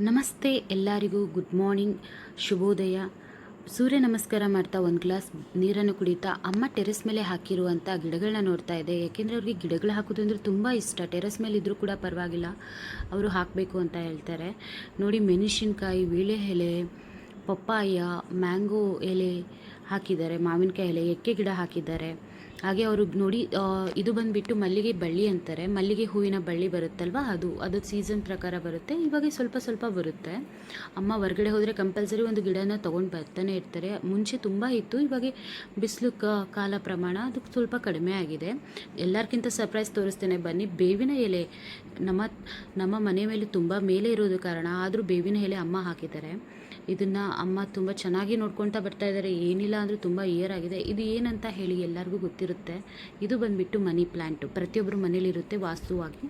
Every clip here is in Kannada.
ನಮಸ್ತೆ ಎಲ್ಲರಿಗೂ. ಗುಡ್ ಮಾರ್ನಿಂಗ್, ಶುಭೋದಯ. ಸೂರ್ಯ ನಮಸ್ಕಾರ ಮಾಡ್ತಾ ಒಂದು ಗ್ಲಾಸ್ ನೀರನ್ನು ಕುಡಿತಾ ಅಮ್ಮ ಟೆರೆಸ್ ಮೇಲೆ ಹಾಕಿರುವಂಥ ಗಿಡಗಳನ್ನ ನೋಡ್ತಾ ಇದೆ. ಯಾಕೆಂದರೆ ಅವ್ರಿಗೆ ಗಿಡಗಳು ಹಾಕೋದು ಅಂದರೆ ತುಂಬ ಇಷ್ಟ. ಟೆರೆಸ್ ಮೇಲೆ ಇದ್ದರೂ ಕೂಡ ಪರವಾಗಿಲ್ಲ, ಅವರು ಹಾಕಬೇಕು ಅಂತ ಹೇಳ್ತಾರೆ. ನೋಡಿ, ಮೆಣಸಿನ್ಕಾಯಿ, ವೀಳೆ ಎಲೆ, ಪಪ್ಪಾಯ, ಮ್ಯಾಂಗೋ ಎಲೆ ಹಾಕಿದ್ದಾರೆ, ಮಾವಿನಕಾಯಿ ಎಲೆ, ಎಕ್ಕೆ ಗಿಡ ಹಾಕಿದ್ದಾರೆ. ಹಾಗೆ ಅವರು ನೋಡಿ, ಇದು ಬಂದುಬಿಟ್ಟು ಮಲ್ಲಿಗೆ ಬಳ್ಳಿ ಅಂತಾರೆ. ಮಲ್ಲಿಗೆ ಹೂವಿನ ಬಳ್ಳಿ ಬರುತ್ತಲ್ವ, ಅದು ಸೀಸನ್ ಪ್ರಕಾರ ಬರುತ್ತೆ. ಇವಾಗ ಸ್ವಲ್ಪ ಸ್ವಲ್ಪ ಬರುತ್ತೆ. ಅಮ್ಮ ಹೊರಗಡೆ ಹೋದರೆ ಕಂಪಲ್ಸರಿ ಒಂದು ಗಿಡನ ತೊಗೊಂಡು ಬರ್ತಾನೆ ಇರ್ತಾರೆ. ಮುಂಚೆ ತುಂಬ ಇತ್ತು, ಇವಾಗ ಬಿಸಿಲು ಕಾಲ ಪ್ರಮಾಣ ಅದಕ್ಕೆ ಸ್ವಲ್ಪ ಕಡಿಮೆ ಆಗಿದೆ. ಎಲ್ಲರಿಗಿಂತ ಸರ್ಪ್ರೈಸ್ ತೋರಿಸ್ತೇನೆ ಬನ್ನಿ. ಬೇವಿನ ಎಲೆ ನಮ್ಮ ಮನೆ ಮೇಲೆ ತುಂಬ ಮೇಲೆ ಇರೋದು ಕಾರಣ, ಆದರೂ ಬೇವಿನ ಎಲೆ ಅಮ್ಮ ಹಾಕಿದ್ದಾರೆ. ಇದನ್ನು ಅಮ್ಮ ತುಂಬ ಚೆನ್ನಾಗಿ ನೋಡ್ಕೊತಾ ಬರ್ತಾ ಇದ್ದಾರೆ. ಏನಿಲ್ಲ ಅಂದರೂ ತುಂಬ ಇಯರ್ ಆಗಿದೆ. ಇದು ಏನಂತ ಹೇಳಿ ಎಲ್ಲರಿಗೂ ಗೊತ್ತಿರುತ್ತೆ. ಇದು ಬಂದುಬಿಟ್ಟು ಮನಿ ಪ್ಲ್ಯಾಂಟು, ಪ್ರತಿಯೊಬ್ಬರು ಮನೇಲಿರುತ್ತೆ ವಾಸ್ತುವಾಗಿ.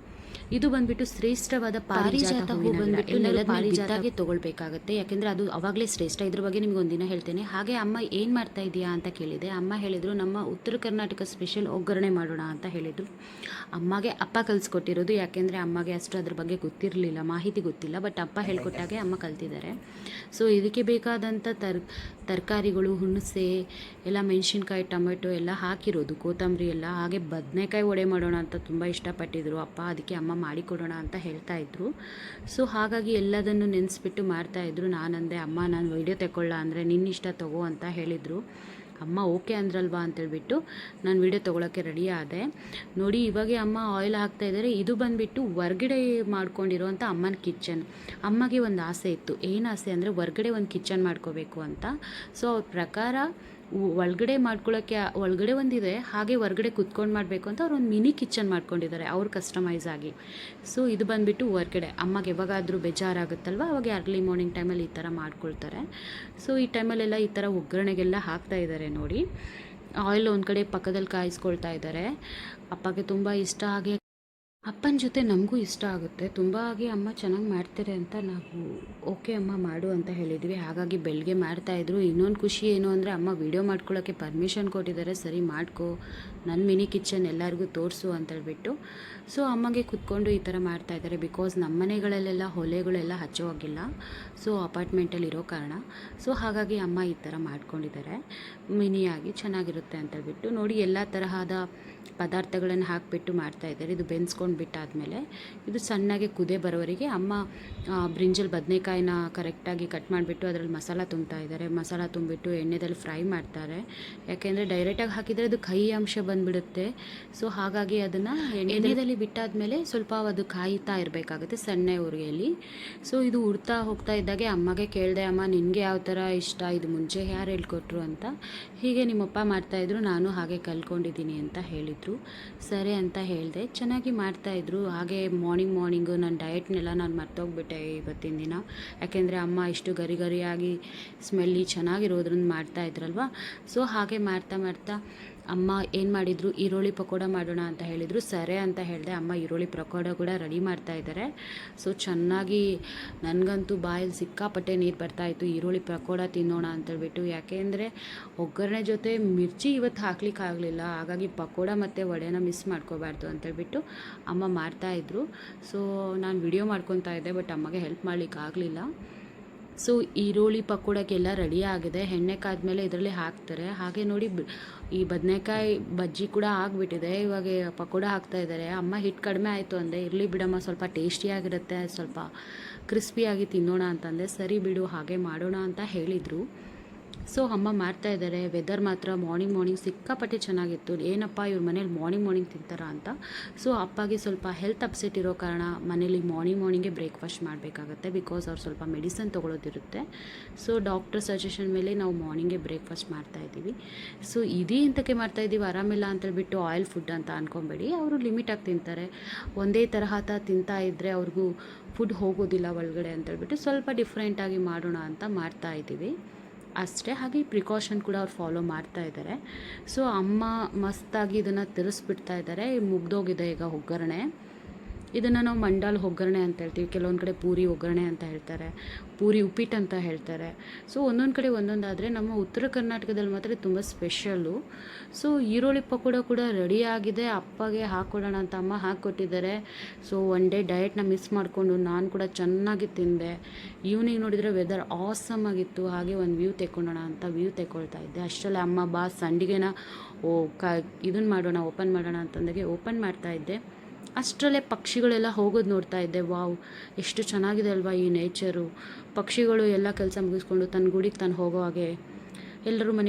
ಇದು ಬಂದುಬಿಟ್ಟು ಶ್ರೇಷ್ಠವಾದ ಪಾರಿಜಾತ ಹೂ ಬಂದುಬಿಟ್ಟು ನೆಲದ ಪಾರಿಜಾತಗೆ ತೊಗೊಳ್ಬೇಕಾಗತ್ತೆ, ಯಾಕೆಂದರೆ ಅದು ಅವಾಗಲೇ ಶ್ರೇಷ್ಠ. ಇದ್ರ ಬಗ್ಗೆ ನಿಮ್ಗೆ ಒಂದಿನ ಹೇಳ್ತೇನೆ. ಹಾಗೆ ಅಮ್ಮ ಏನು ಮಾಡ್ತಾ ಇದೆಯಾ ಅಂತ ಕೇಳಿದೆ. ಅಮ್ಮ ಹೇಳಿದರು, ನಮ್ಮ ಉತ್ತರ ಕರ್ನಾಟಕ ಸ್ಪೆಷಲ್ ಒಗ್ಗರಣೆ ಮಾಡೋಣ ಅಂತ ಹೇಳಿದರು. ಅಮ್ಮಗೆ ಅಪ್ಪ ಕಲಿಸ್ಕೊಟ್ಟಿರೋದು, ಯಾಕೆಂದರೆ ಅಮ್ಮಗೆ ಅಷ್ಟು ಅದ್ರ ಬಗ್ಗೆ ಗೊತ್ತಿರಲಿಲ್ಲ, ಮಾಹಿತಿ ಗೊತ್ತಿಲ್ಲ. ಬಟ್ ಅಪ್ಪ ಹೇಳ್ಕೊಟ್ಟಾಗೆ ಅಮ್ಮ ಕಲ್ತಿದ್ದಾರೆ. ಸೊ ಇದಕ್ಕೆ ಬೇಕಾದಂಥ ತರಕಾರಿಗಳು, ಹುಣಸೆ ಎಲ್ಲ, ಮೆಣಸಿನ್ಕಾಯಿ, ಟೊಮೆಟೊ ಎಲ್ಲ ಹಾಕಿರೋದು, ಕೊತ್ತಂಬರಿ ಎಲ್ಲ. ಹಾಗೆ ಬದನೆಕಾಯಿ ವಡೆ ಮಾಡೋಣ ಅಂತ ತುಂಬ ಇಷ್ಟಪಟ್ಟಿದ್ರು ಅಪ್ಪ, ಅದಕ್ಕೆ ಅಮ್ಮ ಮಾಡಿಕೊಡೋಣ ಅಂತ ಹೇಳ್ತಾ ಇದ್ರು. ಸೊ ಹಾಗಾಗಿ ಎಲ್ಲದನ್ನು ನೆನೆಸ್ಬಿಟ್ಟು ಮಾಡ್ತಾಯಿದ್ರು. ನಾನಂದೆ, ಅಮ್ಮ ನಾನು ವೀಡಿಯೋ ತಗೊಳ್ಳ ಅಂದರೆ ನಿನ್ನಿಷ್ಟ ತಗೋ ಅಂತ ಹೇಳಿದರು. ಅಮ್ಮ ಓಕೆ ಅಂದ್ರಲ್ವಾ ಅಂತೇಳ್ಬಿಟ್ಟು ನಾನು ವೀಡಿಯೋ ತೊಗೊಳಕ್ಕೆ ರೆಡಿ ಆದೆ. ನೋಡಿ, ಇವಾಗ ಅಮ್ಮ ಆಯಿಲ್ ಹಾಕ್ತಾಯಿದ್ದಾರೆ. ಇದು ಬಂದುಬಿಟ್ಟು ಹೊರ್ಗಡೆ ಮಾಡ್ಕೊಂಡಿರೋವಂಥ ಅಮ್ಮನ ಕಿಚನ್. ಅಮ್ಮಗೆ ಒಂದು ಆಸೆ ಇತ್ತು. ಏನು ಆಸೆ ಅಂದರೆ ಹೊರ್ಗಡೆ ಒಂದು ಕಿಚನ್ ಮಾಡ್ಕೋಬೇಕು ಅಂತ. ಸೊ ಅವ್ರ ಪ್ರಕಾರ ಒಳಗಡೆ ಮಾಡ್ಕೊಳ್ಳೋಕ್ಕೆ ಒಳಗಡೆ ಒಂದಿದೆ, ಹಾಗೆ ಹೊರ್ಗಡೆ ಕುತ್ಕೊಂಡು ಮಾಡಬೇಕು ಅಂತ ಅವ್ರು ಒಂದು ಮಿನಿ ಕಿಚನ್ ಮಾಡ್ಕೊಂಡಿದ್ದಾರೆ, ಅವ್ರು ಕಸ್ಟಮೈಸ್ ಆಗಿ. ಸೊ ಇದು ಬಂದುಬಿಟ್ಟು ಹೊರ್ಗಡೆ. ಅಮ್ಮಗೆ ಯಾವಾಗಾದರೂ ಬೇಜಾರಾಗುತ್ತಲ್ವ, ಅವಾಗ ಅರ್ಲಿ ಮಾರ್ನಿಂಗ್ ಟೈಮಲ್ಲಿ ಈ ಥರ ಮಾಡ್ಕೊಳ್ತಾರೆ. ಸೊ ಈ ಟೈಮಲ್ಲೆಲ್ಲ ಈ ಥರ ಒಗ್ಗರಣೆಗೆಲ್ಲ ಹಾಕ್ತಾ ಇದ್ದಾರೆ ನೋಡಿ. ಆಯಿಲ್ ಒಂದು ಕಡೆ ಪಕ್ಕದಲ್ಲಿ ಕಾಯಿಸ್ಕೊಳ್ತಾ ಇದ್ದಾರೆ. ಅಪ್ಪಗೆ ತುಂಬ ಇಷ್ಟ. ಹಾಗೆ ಅಪ್ಪನ ಜೊತೆ ನಮಗೂ ಇಷ್ಟ ಆಗುತ್ತೆ ತುಂಬ. ಆಗಿ ಅಮ್ಮ ಚೆನ್ನಾಗಿ ಮಾಡ್ತಾರೆ ಅಂತ ನಾವು ಓಕೆ ಅಮ್ಮ ಮಾಡು ಅಂತ ಹೇಳಿದ್ವಿ. ಹಾಗಾಗಿ ಬೆಳಗ್ಗೆ ಮಾಡ್ತಾಯಿದ್ರು. ಇನ್ನೊಂದು ಖುಷಿ ಏನು ಅಂದರೆ, ಅಮ್ಮ ವೀಡಿಯೋ ಮಾಡ್ಕೊಳ್ಳೋಕ್ಕೆ ಪರ್ಮಿಷನ್ ಕೊಟ್ಟಿದ್ದಾರೆ. ಸರಿ ಮಾಡ್ಕೊ, ನನ್ನ ಮಿನಿ ಕಿಚನ್ ಎಲ್ಲರಿಗೂ ತೋರಿಸು ಅಂತೇಳ್ಬಿಟ್ಟು. ಸೊ ಅಮ್ಮಗೆ ಕೂತ್ಕೊಂಡು ಈ ಥರ ಮಾಡ್ತಾಯಿದ್ದಾರೆ. ಬಿಕಾಸ್ ನಮ್ಮ ಮನೆಗಳಲ್ಲೆಲ್ಲ ಹೊಲೆಗಳೆಲ್ಲ ಹಚ್ಚೋವಾಗಿಲ್ಲ, ಸೊ ಅಪಾರ್ಟ್ಮೆಂಟಲ್ಲಿ ಇರೋ ಕಾರಣ. ಸೊ ಹಾಗಾಗಿ ಅಮ್ಮ ಈ ಥರ ಮಾಡ್ಕೊಂಡಿದ್ದಾರೆ, ಮಿನಿಯಾಗಿ ಚೆನ್ನಾಗಿರುತ್ತೆ ಅಂತೇಳ್ಬಿಟ್ಟು. ನೋಡಿ, ಎಲ್ಲ ತರಹದ ಪದಾರ್ಥಗಳನ್ನು ಹಾಕಿಬಿಟ್ಟು ಮಾಡ್ತಾಯಿದ್ದಾರೆ. ಇದು ಬೆನ್ಸ್ಕೊಂಡು ಬಿಟ್ಟಾದಮೇಲೆ ಇದು ಸಣ್ಣಗೆ ಕುದೆ ಬರೋವರೆಗೆ ಅಮ್ಮ ಬ್ರಿಂಜಲ್ ಬದನೆಕಾಯಿನ ಕರೆಕ್ಟಾಗಿ ಕಟ್ ಮಾಡಿಬಿಟ್ಟು ಅದರಲ್ಲಿ ಮಸಾಲ ತುಂಬ್ತಾ ಇದ್ದಾರೆ. ಮಸಾಲ ತುಂಬಿಬಿಟ್ಟು ಎಣ್ಣೆದಲ್ಲಿ ಫ್ರೈ ಮಾಡ್ತಾರೆ. ಯಾಕೆಂದರೆ ಡೈರೆಕ್ಟಾಗಿ ಹಾಕಿದರೆ ಅದು ಕಹಿ ಅಂಶ ಬಂದುಬಿಡುತ್ತೆ. ಸೊ ಹಾಗಾಗಿ ಅದನ್ನು ಎಣ್ಣೆಯಲ್ಲಿ ಬಿಟ್ಟಾದಮೇಲೆ ಸ್ವಲ್ಪ ಅದು ಕಾಯ್ತಾ ಇರಬೇಕಾಗುತ್ತೆ ಸಣ್ಣ ಉರಿಯಲ್ಲಿ. ಸೊ ಇದು ಉಡ್ತಾ ಹೋಗ್ತಾ ಇದ್ದಾಗೆ ಅಮ್ಮಗೆ ಕೇಳಿದೆ, ಅಮ್ಮ ನಿನಗೆ ಯಾವ ಥರ ಇಷ್ಟ, ಇದು ಮುಂಚೆ ಯಾರು ಹೇಳ್ಕೊಟ್ರು ಅಂತ. ಹೀಗೆ ನಿಮ್ಮಪ್ಪ ಮಾಡ್ತಾಯಿದ್ರು, ನಾನು ಹಾಗೆ ಕಲ್ತ್ಕೊಂಡಿದ್ದೀನಿ ಅಂತ ಹೇಳಿದರು. ಸರಿ ಅಂತ ಹೇಳಿದೆ. ಚೆನ್ನಾಗಿ ಮಾಡ್ತಾಯಿದ್ರು. ಹಾಗೆ ಮಾರ್ನಿಂಗು ನನ್ನ ಡಯಟ್ನೆಲ್ಲ ನಾನು ಮರ್ತೋಗ್ಬಿಟ್ಟೆ ಇವತ್ತಿನ ದಿನ. ಯಾಕೆಂದರೆ ಅಮ್ಮ ಇಷ್ಟು ಗರಿ ಗರಿಯಾಗಿ ಸ್ಮೆಲ್ಲಿ ಚೆನ್ನಾಗಿರೋದ್ರಿಂದ ಮಾಡ್ತಾಯಿದ್ರಲ್ವ. ಸೊ ಹಾಗೆ ಮಾಡ್ತಾ ಅಮ್ಮ ಏನು ಮಾಡಿದರು, ಈರುಳ್ಳಿ ಪಕೋಡ ಮಾಡೋಣ ಅಂತ ಹೇಳಿದರು. ಸರಿ ಅಂತ ಹೇಳಿದೆ. ಅಮ್ಮ ಈರುಳ್ಳಿ ಪಕೋಡ ಕೂಡ ರೆಡಿ ಮಾಡ್ತಾಯಿದ್ದಾರೆ. ಸೊ ಚೆನ್ನಾಗಿ ನನಗಂತೂ ಬಾಯಲ್ಲಿ ಸಿಕ್ಕಾಪಟ್ಟೆ ನೀರು ಬರ್ತಾಯಿತ್ತು, ಈರುಳ್ಳಿ ಪಕೋಡ ತಿನ್ನೋಣ ಅಂತೇಳ್ಬಿಟ್ಟು. ಯಾಕೆಂದರೆ ಒಗ್ಗರಣೆ ಜೊತೆ ಮಿರ್ಚಿ ಇವತ್ತು ಹಾಕ್ಲಿಕ್ಕಾಗಲಿಲ್ಲ. ಹಾಗಾಗಿ ಪಕೋಡ ಮತ್ತು ವಡೆನ ಮಿಸ್ ಮಾಡ್ಕೋಬಾರ್ದು ಅಂತೇಳ್ಬಿಟ್ಟು ಅಮ್ಮ ಮಾಡ್ತಾಯಿದ್ರು. ಸೊ ನಾನು ವಿಡಿಯೋ ಮಾಡ್ಕೊತಾ ಇದ್ದೆ, ಬಟ್ ಅಮ್ಮಗೆ ಹೆಲ್ಪ್ ಮಾಡಲಿಕ್ಕಾಗಲಿಲ್ಲ. ಸೊ ಈರುಳ್ಳಿ ಪಕೋಡಕ್ಕೆಲ್ಲ ರೆಡಿ ಆಗಿದೆ. ಎಣ್ಣೆ ಕಾದ್ಮೇಲೆ ಇದರಲ್ಲಿ ಹಾಕ್ತಾರೆ. ಹಾಗೆ ನೋಡಿ, ಈ ಬದನೆಕಾಯಿ ಬಜ್ಜಿ ಕೂಡ ಆಗಿಬಿಟ್ಟಿದೆ. ಇವಾಗ ಪಕೋಡ ಹಾಕ್ತಾಯಿದ್ದಾರೆ. ಅಮ್ಮ ಹಿಟ್ಟು ಕಡಿಮೆ ಆಯಿತು ಅಂದೆ. ಇರಲಿ ಬಿಡಮ್ಮ, ಸ್ವಲ್ಪ ಟೇಸ್ಟಿಯಾಗಿರುತ್ತೆ, ಸ್ವಲ್ಪ ಕ್ರಿಸ್ಪಿಯಾಗಿ ತಿನ್ನೋಣ ಅಂತಂದೆ. ಸರಿ ಬಿಡು, ಹಾಗೆ ಮಾಡೋಣ ಅಂತ ಹೇಳಿದರು. ಸೊ ಅಮ್ಮ ಮಾಡ್ತಾಯಿದ್ದಾರೆ. ವೆದರ್ ಮಾತ್ರ ಮಾರ್ನಿಂಗ್ ಸಿಕ್ಕಾಪಟ್ಟೆ ಚೆನ್ನಾಗಿತ್ತು. ಏನಪ್ಪ ಇವ್ರ ಮನೇಲಿ ಮಾರ್ನಿಂಗ್ ತಿಂತಾರ ಅಂತ. ಸೊ ಅಪ್ಪಗೆ ಸ್ವಲ್ಪ ಹೆಲ್ತ್ ಅಪ್ಸೆಟ್ ಇರೋ ಕಾರಣ ಮನೇಲಿ ಮಾರ್ನಿಂಗೇ ಬ್ರೇಕ್ಫಾಸ್ಟ್ ಮಾಡಬೇಕಾಗತ್ತೆ. ಬಿಕಾಸ್ ಅವ್ರು ಸ್ವಲ್ಪ ಮೆಡಿಸನ್ ತೊಗೊಳೋದಿರುತ್ತೆ. ಸೊ ಡಾಕ್ಟರ್ ಸಜೆಷನ್ ಮೇಲೆ ನಾವು ಮಾರ್ನಿಂಗೇ ಬ್ರೇಕ್ಫಾಸ್ಟ್ ಮಾಡ್ತಾಯಿದ್ದೀವಿ. ಸೊ ಇದೇ ಇಂತಕ್ಕೆ ಮಾಡ್ತಾಯಿದ್ದೀವಿ, ಆರಾಮಿಲ್ಲ ಅಂತೇಳ್ಬಿಟ್ಟು ಆಯಿಲ್ ಫುಡ್ ಅಂತ ಅಂದ್ಕೊಬೇಡಿ. ಅವರು ಲಿಮಿಟಾಗಿ ತಿಂತಾರೆ. ಒಂದೇ ತರಹ ತಿಂತಾ ಇದ್ದರೆ ಅವ್ರಿಗೂ ಫುಡ್ ಹೋಗೋದಿಲ್ಲ ಒಳಗಡೆ ಅಂತೇಳ್ಬಿಟ್ಟು ಸ್ವಲ್ಪ ಡಿಫ್ರೆಂಟಾಗಿ ಮಾಡೋಣ ಅಂತ ಮಾಡ್ತಾಯಿದ್ದೀವಿ ಅಷ್ಟೇ. ಹಾಗೆ ಪ್ರಿಕಾಷನ್ ಕೂಡ ಅವ್ರು ಫಾಲೋ ಮಾಡ್ತಾ ಇದ್ದಾರೆ. ಸೊ ಅಮ್ಮ ಮಸ್ತಾಗಿ ಇದನ್ನು ತಿರ್ಸ್ಬಿಡ್ತಾ ಇದ್ದಾರೆ. ಮುಗ್ದೋಗಿದೆ ಈಗ ಒಗ್ಗರಣೆ. ಇದನ್ನು ನಾವು ಮಂಡಾಲ್ ಒಗ್ಗರಣೆ ಅಂತ ಹೇಳ್ತೀವಿ, ಕೆಲವೊಂದು ಕಡೆ ಪೂರಿ ಒಗ್ಗರಣೆ ಅಂತ ಹೇಳ್ತಾರೆ, ಪೂರಿ ಉಪ್ಪಿಟ್ಟು ಅಂತ ಹೇಳ್ತಾರೆ. ಸೊ ಒಂದೊಂದು ಕಡೆ ಒಂದೊಂದಾದರೆ ನಮ್ಮ ಉತ್ತರ ಕರ್ನಾಟಕದಲ್ಲಿ ಮಾತ್ರ ತುಂಬ ಸ್ಪೆಷಲ್ಲು. ಸೊ ಈರುಳ್ಳಿ ಪಕೋಡ ಕೂಡ ರೆಡಿ ಆಗಿದೆ, ಅಪ್ಪಗೆ ಹಾಕ್ಕೊಡೋಣ ಅಂತ ಅಮ್ಮ ಹಾಕ್ಕೊಟ್ಟಿದ್ದಾರೆ. ಸೊ ಒನ್ ಡೇ ಡಯಟ್ನ ಮಿಸ್ ಮಾಡಿಕೊಂಡು ನಾನು ಕೂಡ ಚೆನ್ನಾಗಿ ತಿಂದೆ. ಈವ್ನಿಂಗ್ ನೋಡಿದರೆ ವೆದರ್ ಆಸಮ್ ಆಗಿತ್ತು, ಹಾಗೆ ಒಂದು ವ್ಯೂ ತೆಕ್ಕೊಳ್ಳೋಣ ಅಂತ ವ್ಯೂ ತೆಕ್ಕೊಳ್ತಾ ಇದ್ದೆ. ಅಷ್ಟರಲ್ಲೇ ಅಮ್ಮ ಬಾ ಸಂಡಿಗೆನ ಇದನ್ನು ಮಾಡೋಣ, ಓಪನ್ ಮಾಡೋಣ ಅಂತಂದಾಗೆ ಓಪನ್ ಮಾಡ್ತಾ ಇದ್ದೆ. ಅಷ್ಟರಲ್ಲೇ ಪಕ್ಷಿಗಳೆಲ್ಲ ಹೋಗೋದು ನೋಡ್ತಾ ಇದ್ದೆ. ವಾವ್, ಎಷ್ಟು ಚೆನ್ನಾಗಿದೆ ಅಲ್ವಾ ಈ ನೇಚರು. ಪಕ್ಷಿಗಳು ಎಲ್ಲ ಕೆಲಸ ಮುಗಿಸ್ಕೊಂಡು ತನ್ನ ಗೂಡಿಗೆ ತಾನು ಹೋಗೋ ಹಾಗೆ ಎಲ್ಲರೂ ಮನೆಗೆ